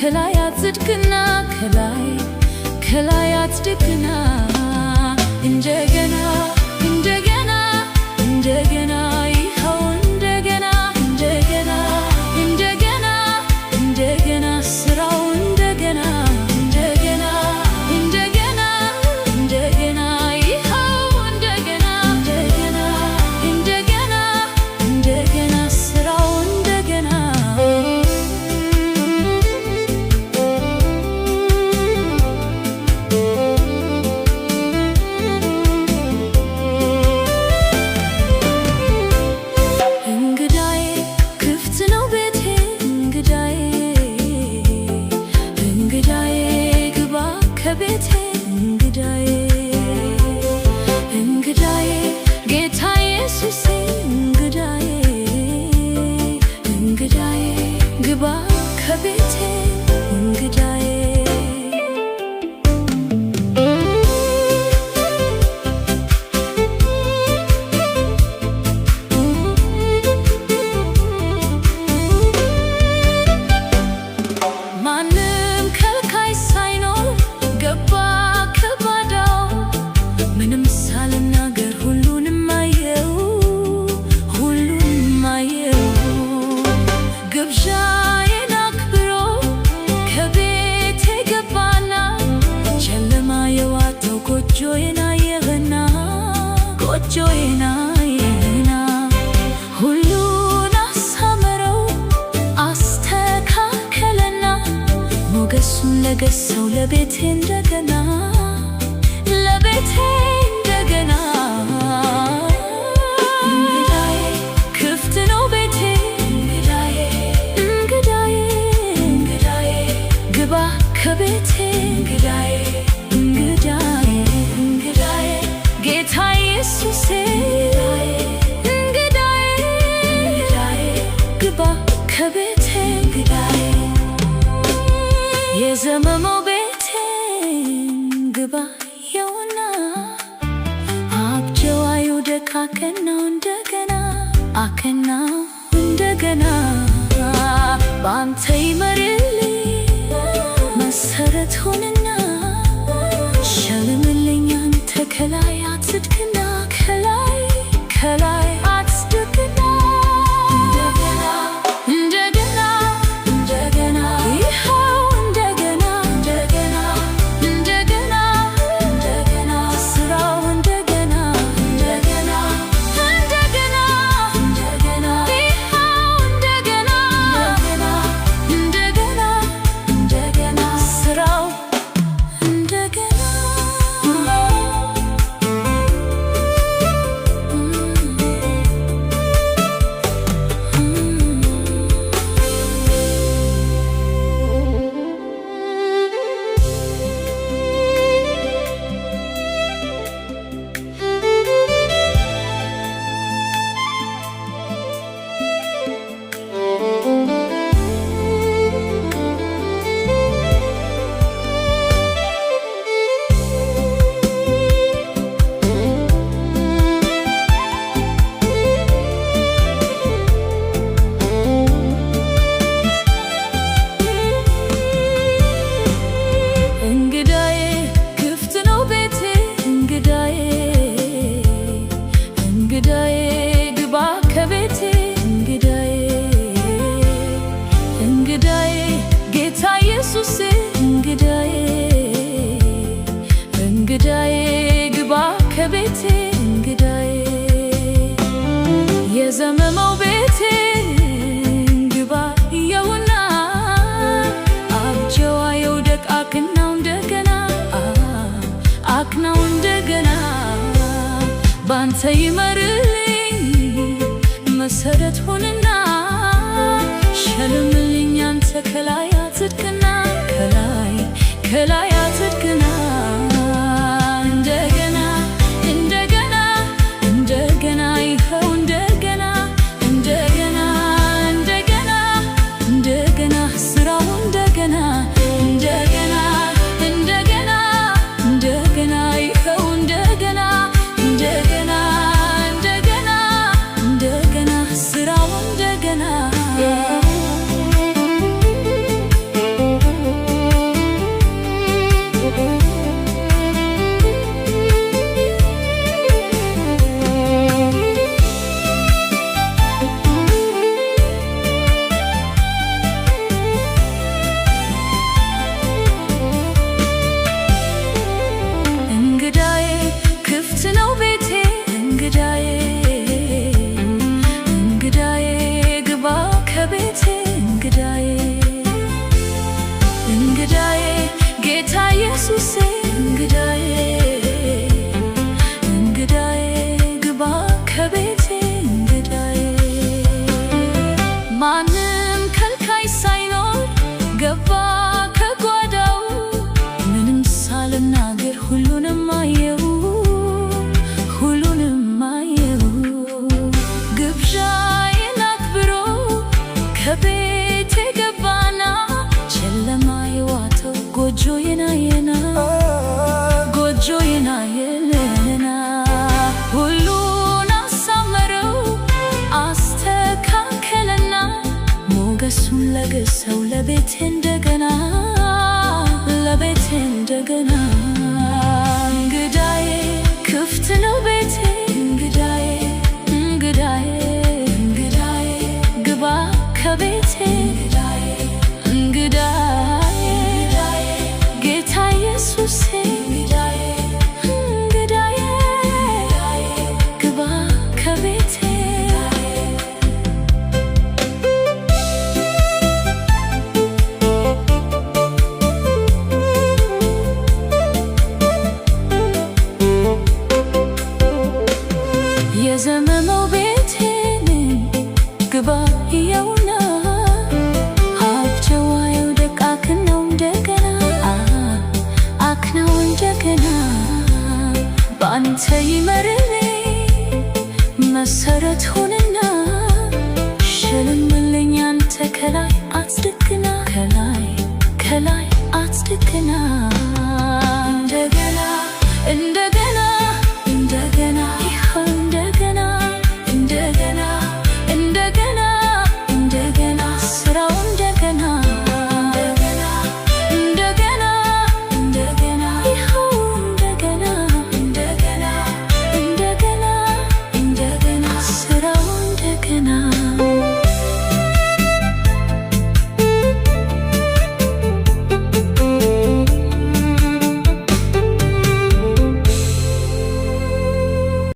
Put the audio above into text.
ከላይ አጽድቅና ከላይ አጽድቅና እንደገና እንደገና እንደገና ይኸው እንደገና እንደገና እንደገና እንደገና ስራው እንደገና እንደገና እንደገና እንደገና ይኸው እንደገና እንደገና እንደገና እንደገና ስራው እንደገና ከቤቴ እንግዳዬ እንግዳዬ ጌታ ኢየሱሴ እንግዳዬ እንግዳዬ ግባ ከቤቴ እንግዳዬ ግብዣዬን አክብሮ ከቤቴ ገባና ጨለማ የዋጠው ጎጆዬን አየህና ሁሉን አሳመረው አስተካከለና ሞገሱን ለገሰው ለቤቴ እንደገና ለቤቴ እንደገና ከቤቴ እንግዳዬ እንግዳዬ እንግዳዬ ጌታ ኢየሱሴ እንግዳዬ እንግዳዬ ግባ ከቤቴ እንግዳዬ የዘመመው ቤቴ ግባ የውና አብጀዋዩ ደካከናው እንደገና አከናው እንደገና በአንተ ይመርልኝ መሰረት ሆነና ሸልምልኝ አንተ ከላይ አጽድቅና ከላይ አጽድቅና እንደገና እንደገና ይኸው እንደገና እንደገና እንደገና እንደገና ስራው እንደገና እንደገና እንደገና እንደገና ይኸው እንደገና እንደገና እንደገና ስራው እንደገና እንግዳዬ ግባ ከቤቴ እንግዳዬ እንግዳዬ ጌታ ኢየሱሴ እንግዳዬ እንግዳዬ ግባ ከቤቴ እንግዳዬ የዘመመው ቤቴ ግባ የውና አብጀዋየው ደቃክናው እንደገና አክናው እንደገና ባንተ ይመርልኝ መሰረት ሆነና ሸልምልኝ አንተ ከላይ አጽድቅና ከላይ አጽድቅና እንደገና እንደገና እንደገና ይኸው እንደገና እንደገና እንደገና እንደገና ስራው እንደገና እንደገና እንደገና እንደገና ይኸው እንደገና እንደገና እንደገና እንደገና ስራው እንደገና ከቤቴ እንግዳዬ እንግዳዬ ጌታ ኢየሱሴ እንግዳዬ እንግዳዬ ግባ ከቤቴ እንግዳዬ ማንም ከልካይ ሳይኖር ገባ ከጓዳው ምንም ሳልናገር ሁሉንም አየው ሁሉንም አየው ግብዣዬን አክብሮ ከቤቴ ገባና ጨለማ የዋጠው ጎጆዬን አየና ጎጆዬን አየና ሁሉን አሳመረው አስተካከለና ሞገሱን ለገሰው ለቤቴ እንደገና ለቤቴ እንደገና እንግዳዬ ክፍት ነው ቤቴ እንግዳዬ እንግዳዬ እንግዳዬ ግባ ከቤቴ እንግዳዬ ጌታ ኢየሱሴ እንግዳዬ ግባ ከቤቴ የዘመመው ቤቴን ግባ እያውና ሀብቸዋየው ደቅ አክናው እንደገና አክናው እንደገና በአንተ ይመርልኝ መሰረት ሆንና ሸልምልኝ አንተ ከላይ አጽድቅና ከላይ አጽድቅና